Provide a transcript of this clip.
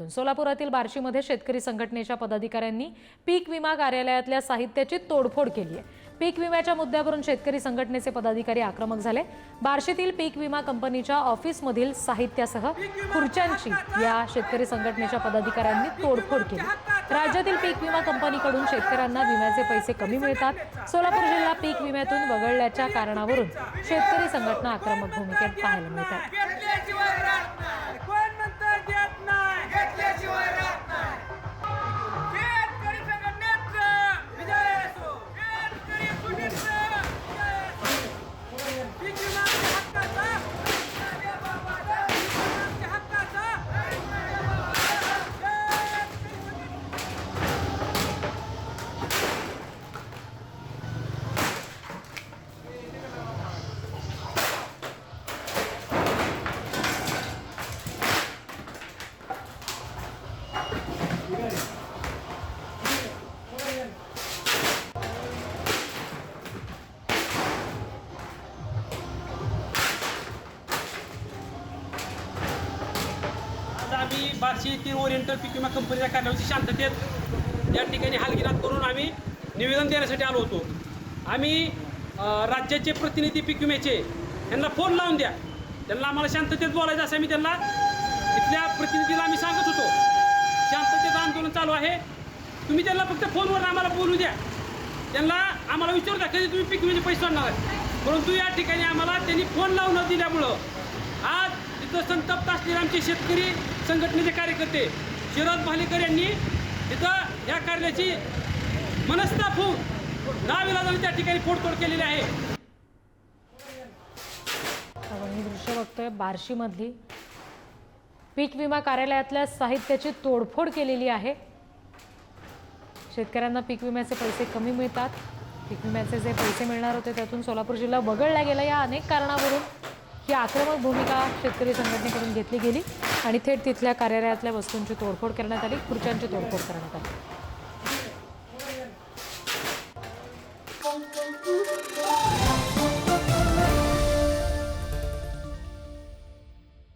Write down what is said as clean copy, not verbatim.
माध्यमातून सोलापुरातील बार्शीमध्ये शेतकरी संघटनेच्या पदाधिकाऱ्यांनी पीक विमा कार्यालयातल्या साहित्याची तोडफोड केली आहे। पीक विम्याच्या मुद्द्यावरून शेतकरी संघटनेचे पदाधिकारी आक्रमक झाले। बार्शीतील पीक विमा कंपनीच्या ऑफिसमधील साहित्यासह खुर्च्यांची या शेतकरी संघटनेच्या पदाधिकाऱ्यांनी तोडफोड केली। राज्यातील पीक विमा कंपनीकडून शेतकऱ्यांना विम्याचे पैसे कमी मिळतात। सोलापूर जिल्हा पीक विम्यातून वगळल्याच्या कारणावरून शेतकरी संघटना आक्रमक भूमिकेत पाहायला मिळतात। आम्ही बार्शी येथील ओरिएंटल पीक विमा कंपनीच्या कार्यालयाची शांततेत या ठिकाणी हालगिरात करून आम्ही निवेदन देण्यासाठी आलो होतो। आम्ही राज्याचे प्रतिनिधी पीक विम्याचे यांना फोन लावून द्या, त्यांना आम्हाला शांततेत बोलायचं असं मी त्यांना इथल्या प्रतिनिधीला आम्ही सांगत होतो। शांततेचं आंदोलन चालू आहे, तुम्ही त्यांना फक्त फोनवर आम्हाला बोलू द्या, त्यांना आम्हाला विचारू द्या कधी तुम्ही पीक विम्याचे पैसे सोडणार आहे। परंतु या ठिकाणी आम्हाला त्यांनी फोन लावून न दिल्यामुळं आज तिथं संतप्त असलेले आमचे शेतकरी संघटनेचे कार्यकर्ते शरद भालेकर यांनी तिथं या कार्याची मनस्ताप होऊन नाविलाजाने त्या ठिकाणी फोडतोड केलेली आहे। आपण ही दृश्य बघतोय, बार्शीमधली पीक विमा कार्यालयातल्या साहित्याची तोडफोड केलेली आहे। शेतकऱ्यांना पीक विम्याचे पैसे कमी मिळतात, पीक विम्याचे जे पैसे मिळणार होते त्यातून सोलापूर जिल्हा वगळला गेला। या अनेक कारणावरून ही आक्रमक भूमिका शेतकरी संघटनेकडून घेतली गेली आणि थेट तिथल्या कार्यालयातल्या वस्तूंची तोडफोड करण्यात आली, खुर्च्यांची तोडफोड करण्यात आली।